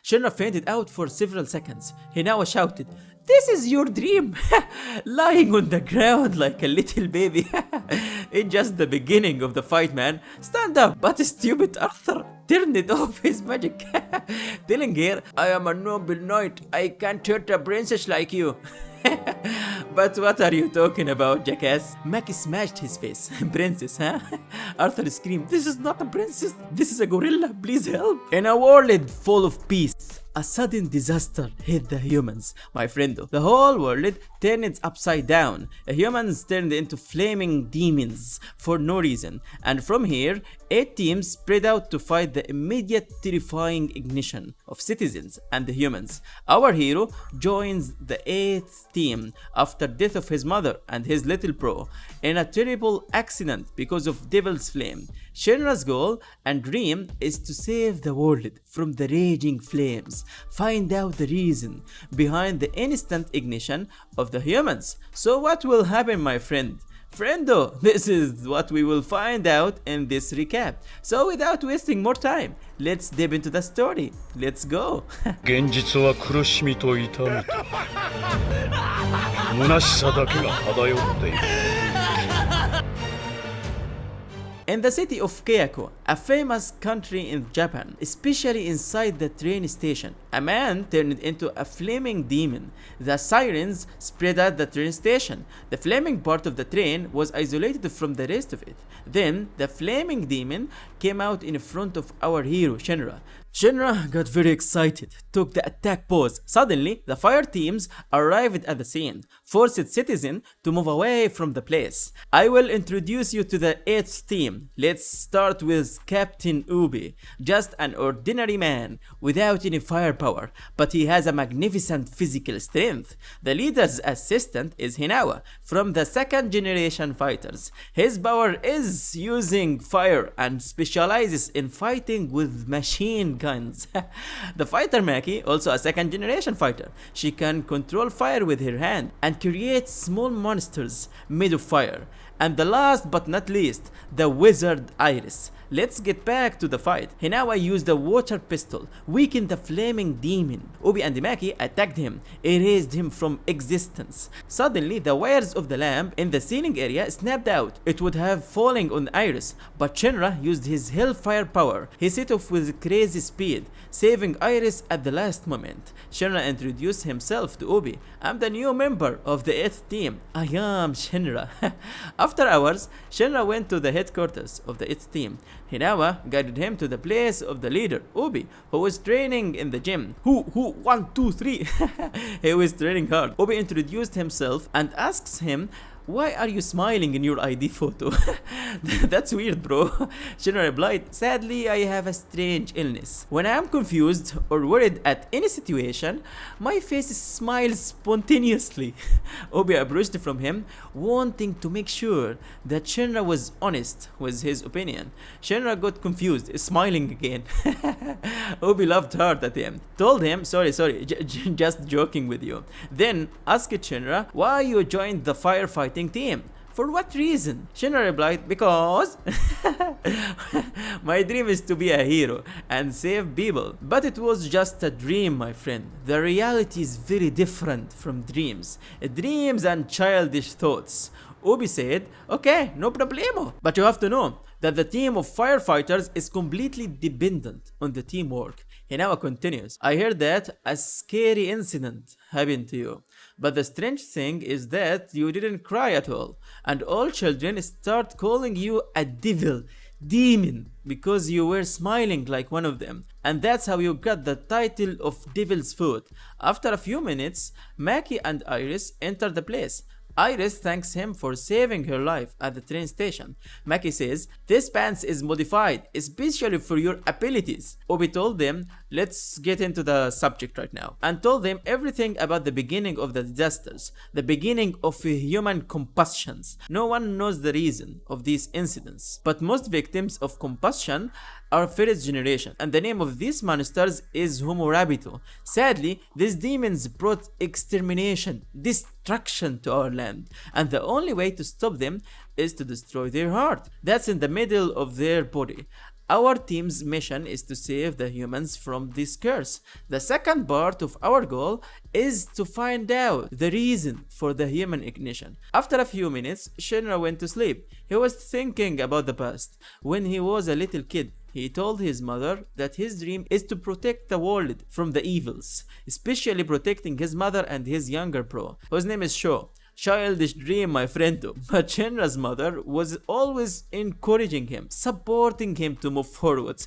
Shinra fainted out for several seconds. He now shouted, "This is your dream!" lying on the ground like a little baby. It's just the beginning of the fight, man. Stand up! But stupid Arthur turned off his magic, telling her, "I am a noble knight. I can't hurt a princess like you." But what are you talking about, jackass? Maki smashed his face. Princess, huh? Arthur screamed, "This is not a princess. This is a gorilla. Please help." In a world full of peace, a sudden disaster hit the humans, my friendo. The whole world turned upside down. The humans turned into flaming demons for no reason. And from here, 8 teams spread out to fight the immediate terrifying ignition of citizens and the humans. Our hero joins the 8th team after death of his mother and his little bro in a terrible accident because of Devil's Flame. Shinra's goal and dream is to save the world from the raging flames, find out the reason behind the instant ignition of the humans. So what will happen, my friend? Friendo, this is what we will find out in this recap. So without wasting more time, let's dip into the story. Let's go. 現実は苦しみと痛みと虚しさだけが漂っている。 In the city of Kyoto, a famous country in Japan, especially inside the train station, a man turned into a flaming demon. The sirens spread at the train station. The flaming part of the train was isolated from the rest of it. Then, the flaming demon came out in front of our hero, Shinra. Shinra got very excited, took the attack pose. Suddenly, the fire teams arrived at the scene, forced citizens to move away from the place. I will introduce you to the 8th team. Let's start with Captain Ubi, just an ordinary man without any firepower, but he has a magnificent physical strength. The leader's assistant is Hinawa, from the 2nd generation fighters. His power is using fire and specializes in fighting with machine guns. The fighter Maki, also a 2nd generation fighter. She can control fire with her hand and create small monsters made of fire. And the last but not least, the wizard Iris. Let's get back to the fight. Hinawa used a water pistol, weakened the flaming demon. Ubi and Maki attacked him, erased him from existence. Suddenly, the wires of the lamp in the ceiling area snapped out. It would have fallen on Iris, but Shinra used his hellfire power. He set off with crazy speed, saving Iris at the last moment. Shinra introduced himself to Ubi. "I'm the new member of the 8th team. I am Shinra." After hours, Shinra went to the headquarters of the 8th team. Hinawa guided him to the place of the leader, Ubi, who was training in the gym. Who, 1, 2, 3. He was training hard. Ubi introduced himself and asks him, "Why are you smiling in your ID photo?" "That's weird, bro." Shinra replied, "Sadly, I have a strange illness. When I am confused or worried at any situation, my face smiles spontaneously." Obi approached from him, wanting to make sure that Shinra was honest with his opinion. Shinra got confused, smiling again. Obi laughed hard at him, told him, sorry, just joking with you. Then asked Shinra why you joined the firefighting team. "For what reason?" Shinra replied, "Because my dream is to be a hero and save people." But it was just a dream, my friend. The reality is very different from dreams. Dreams and childish thoughts. Ubi said, "Okay, no problemo. But you have to know that the team of firefighters is completely dependent on the teamwork." Hinawa continues, "I heard that a scary incident happened to you. But the strange thing is that you didn't cry at all. And all children start calling you a demon, because you were smiling like one of them. And that's how you got the title of Devil's Foot." After a few minutes, Maki and Iris enter the place. Iris thanks him for saving her life at the train station. Maki says, "This pants is modified, especially for your abilities." Obi told them, "Let's get into the subject right now," and told them everything about the beginning of the disasters, the beginning of human combustions. No one knows the reason of these incidents, but most victims of combustion are first generation, and the name of these monsters is Homorabito. Sadly, these demons brought extermination, destruction to our land, and the only way to stop them is to destroy their heart. That's in the middle of their body. Our team's mission is to save the humans from this curse. The second part of our goal is to find out the reason for the human ignition. After a few minutes, Shinra went to sleep. He was thinking about the past. When he was a little kid, he told his mother that his dream is to protect the world from the evils, especially protecting his mother and his younger bro, whose name is Sho. Childish dream, my friendo. But Shinra's mother was always encouraging him, supporting him to move forward.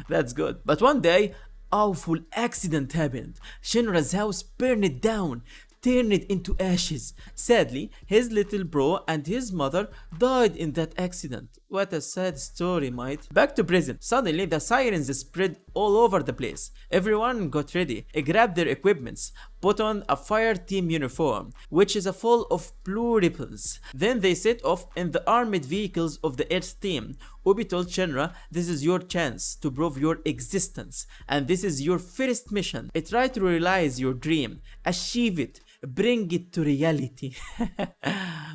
That's good. But one day, awful accident happened. Shinra's house burned down, turned it into ashes. Sadly, his little bro and his mother died in that accident. What a sad story, mate. Back to prison. Suddenly, the sirens spread all over the place. Everyone got ready, grabbed their equipments, put on a fire team uniform, which is full of blue ribbons. Then they set off in the armored vehicles of the Earth team. Ubi told Shinra, this is your chance to prove your existence, and this is your first mission. Try to realize your dream, achieve it, bring it to reality.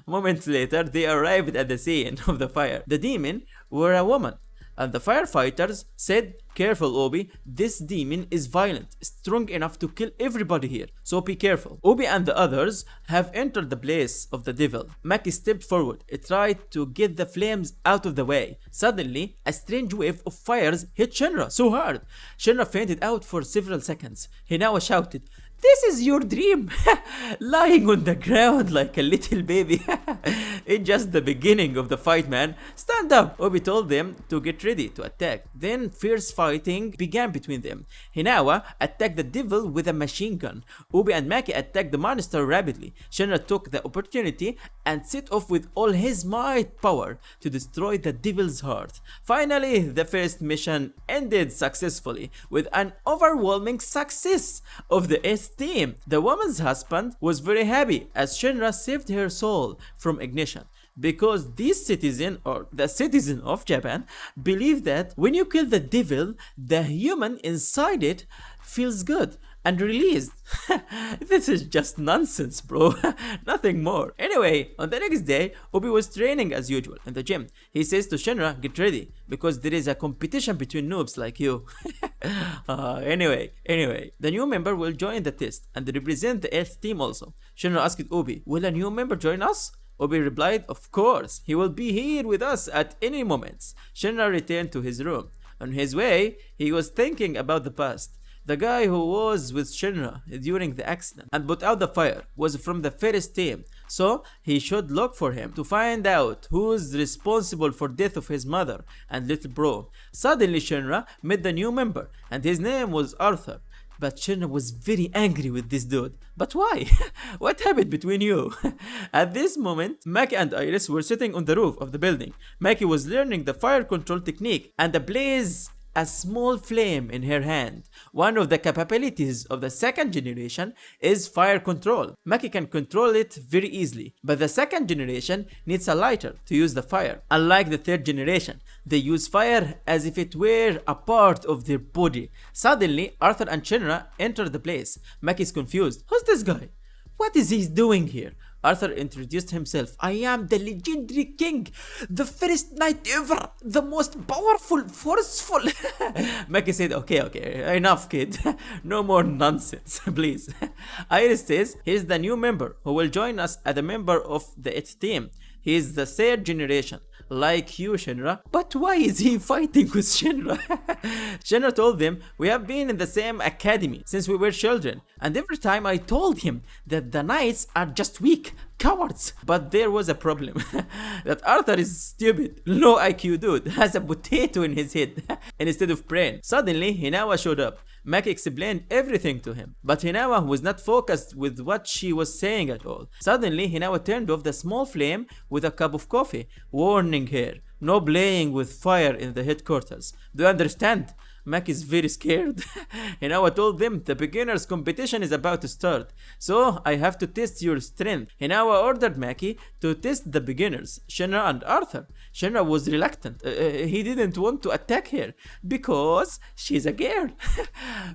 Moments later, they arrived at the scene of the fire. The demon were a woman, and the firefighters said, careful Obi, this demon is violent, strong enough to kill everybody here, so be careful. Obi and the others have entered the place of the devil. Maki stepped forward, tried to get the flames out of the way. Suddenly, a strange wave of fires hit Shinra so hard. Shinra fainted out for several seconds. He now shouted, this is your dream, lying on the ground like a little baby. It's just the beginning of the fight, man. Stand up. Obi told them to get ready to attack. Then fierce fighting began between them. Hinawa attacked the devil with a machine gun. Obi and Maki attacked the monster rapidly. Shinra took the opportunity and set off with all his might power to destroy the devil's heart. Finally, the first mission ended successfully with an overwhelming success of the S team. The woman's husband was very happy as Shinra saved her soul from ignition, because this citizen, or the citizen of Japan, believe that when you kill the devil, the human inside it feels good and released. This is just nonsense, bro. Nothing more. Anyway, on the next day, Obi was training as usual in the gym. He says to Shinra, get ready, because there is a competition between noobs like you. Anyway, the new member will join the test and represent the Earth team also. Shinra asked Obi, will a new member join us? Obi replied, of course, he will be here with us at any moment. Shinra returned to his room. On his way, he was thinking about the past. The guy who was with Shinra during the accident and put out the fire was from the first team, so he should look for him to find out who's responsible for death of his mother and little bro. Suddenly Shinra met the new member and his name was Arthur. But Shinra was very angry with this dude. But why? What happened between you? At this moment, Maki and Iris were sitting on the roof of the building. Maki was learning the fire control technique and ablaze a small flame in her hand. One of the capabilities of the second generation is fire control. Maki can control it very easily, but the second generation needs a lighter to use the fire. Unlike the third generation, they use fire as if it were a part of their body. Suddenly, Arthur and Shinra enter the place. Maki is confused. Who's this guy? What is he doing here? Arthur introduced himself. I am the legendary king, the first knight ever, the most powerful, forceful. Maki said, okay, enough kid. No more nonsense, please. Iris says he's the new member who will join us as a member of the its team. He is the third generation, like you, Shinra. But why is he fighting with Shinra? Shinra told them, we have been in the same academy since we were children, and every time I told him that the knights are just weak, cowards. But there was a problem, that Arthur is stupid, low IQ dude, has a potato in his head instead of brain. Suddenly, Hinawa showed up. Maki explained everything to him, but Hinawa was not focused with what she was saying at all. Suddenly, Hinawa turned off the small flame with a cup of coffee, warning her, no playing with fire in the headquarters. Do you understand? Mac is very scared. I told them the beginners competition is about to start, so I have to test your strength. I ordered Mackie to test the beginners, Shinra and Arthur. Shinra was reluctant. He didn't want to attack her because she's a girl.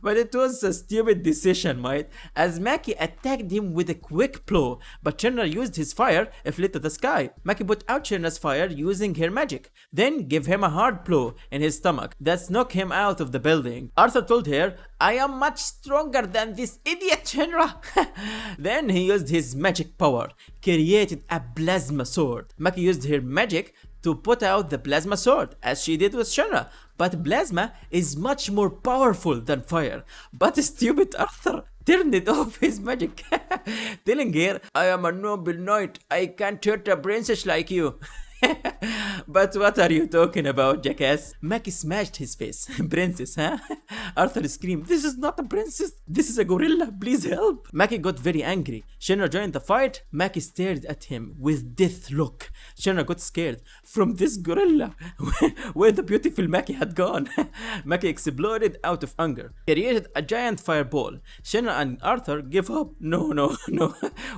But it was a stupid decision, mate, as Mackie attacked him with a quick blow, but Shinra used his fire and flew to the sky. Mackie put out Shinra's fire using her magic, then gave him a hard blow in his stomach that knocked him out of the building. Arthur told her, I am much stronger than this idiot Shinra. Then he used his magic power, created a plasma sword. Mackie used her magic to put out the plasma sword as she did with Shinra, but plasma is much more powerful than fire. But stupid Arthur turned it off his magic, telling her, I am a noble knight, I can't hurt a princess like you. But what are you talking about, jackass? Mackie smashed his face. Princess, huh? Arthur screamed, this is not a princess, this is a gorilla, please help. Mackie got very angry. Shinra joined the fight. Mackie stared at him with death look. Shinra got scared from this gorilla. Where the beautiful Mackie had gone. Mackie exploded out of anger, created a giant fireball. Shinra and Arthur gave up. No,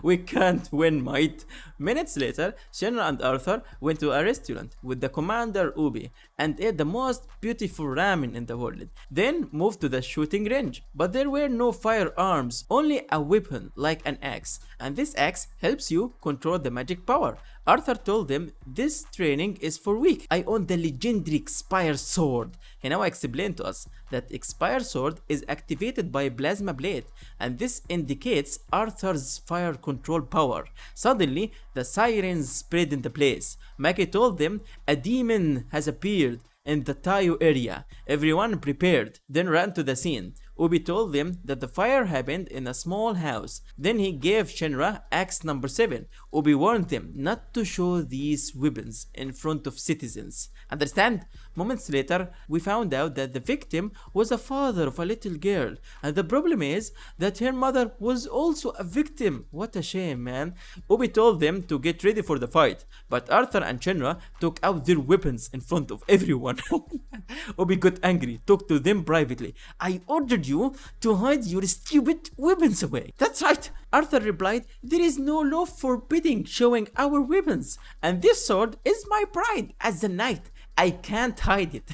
we can't win, mate. Minutes later, Shinra and Arthur went to a restaurant with the commander Ubi and ate the most beautiful ramen in the world. Then moved to the shooting range, but there were no firearms, only a weapon like an axe, and this axe helps you control the magic power. Arthur told them this training is for weak. I own the legendary Expire sword. He now explained to us that Expire sword is activated by plasma blade, and this indicates Arthur's fire control power. Suddenly, the sirens spread into place. Mackie told them a demon has appeared in the Tayo area. Everyone prepared, then ran to the scene. Ubi told them that the fire happened in a small house. Then he gave Shinra axe number 7. Ubi warned them not to show these weapons in front of citizens. Understand? Moments later, we found out that the victim was the father of a little girl, and the problem is that her mother was also a victim. What a shame, man. Ubi told them to get ready for the fight, but Arthur and Shinra took out their weapons in front of everyone. Ubi got angry, talked to them privately. I ordered you to hide your stupid weapons away. That's right. Arthur replied, there is no law forbidding showing our weapons, and this sword is my pride as a knight. I can't hide it.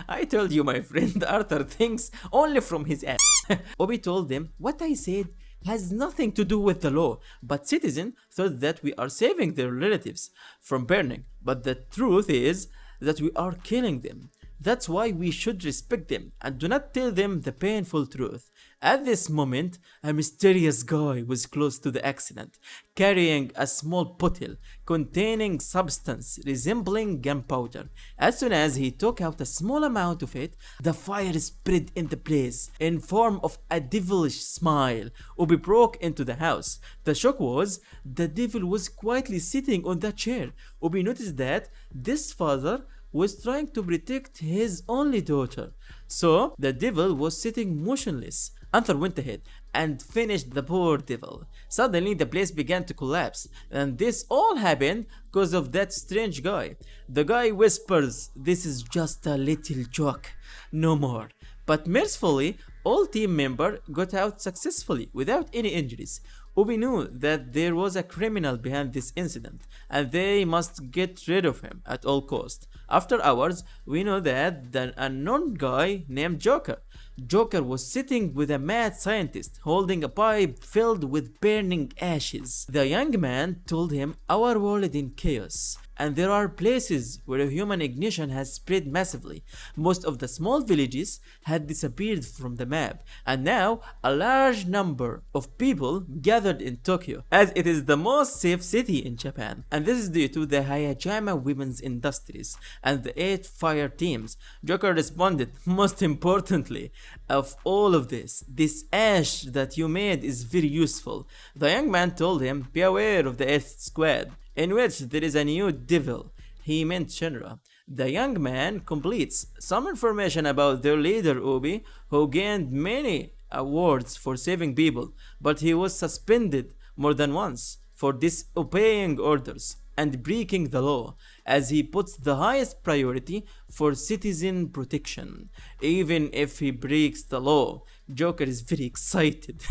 I told you, my friend, Arthur thinks only from his ass. Obi told them, what I said has nothing to do with the law, but citizens thought that we are saving their relatives from burning, but the truth is that we are killing them. That's why we should respect them and do not tell them the painful truth. At this moment, a mysterious guy was close to the accident, carrying a small bottle containing substance resembling gunpowder. As soon as he took out a small amount of it, the fire spread into place in form of a devilish smile. Ubi broke into the house. The shock was the devil was quietly sitting on that chair. Ubi noticed that this father was trying to protect his only daughter, so the devil was sitting motionless. Arthur went ahead and finished the poor devil. Suddenly the place began to collapse, and this all happened because of that strange guy. The guy whispers, this is just a little joke, no more. But mercifully, all team members got out successfully without any injuries. Ubi knew that there was a criminal behind this incident, and they must get rid of him at all costs. After hours, we know that the unknown guy named Joker. Joker was sitting with a mad scientist holding a pipe filled with burning ashes. The young man told him, our world is in chaos, and there are places where human ignition has spread massively. Most of the small villages had disappeared from the map, and now a large number of people gathered in Tokyo, as it is the most safe city in Japan. And this is due to the Hayajima Women's Industries and the 8 fire teams. Joker responded, most importantly, of all of this ash that you made is very useful. The young man told him, be aware of the 8th squad, in which there is a new devil. He meant Shinra. The young man completes some information about their leader Ubi, who gained many awards for saving people, but he was suspended more than once for disobeying orders. and breaking the law, as he puts the highest priority for citizen protection. Even if he breaks the law, Joker is very excited.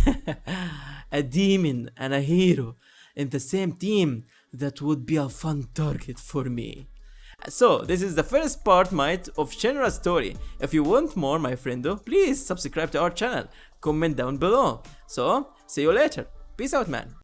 A demon and a hero in the same team, that would be a fun target for me. So, this is the first part, mate, of Shinra's story. If you want more, my friendo, please subscribe to our channel, comment down below. So, see you later. Peace out, man.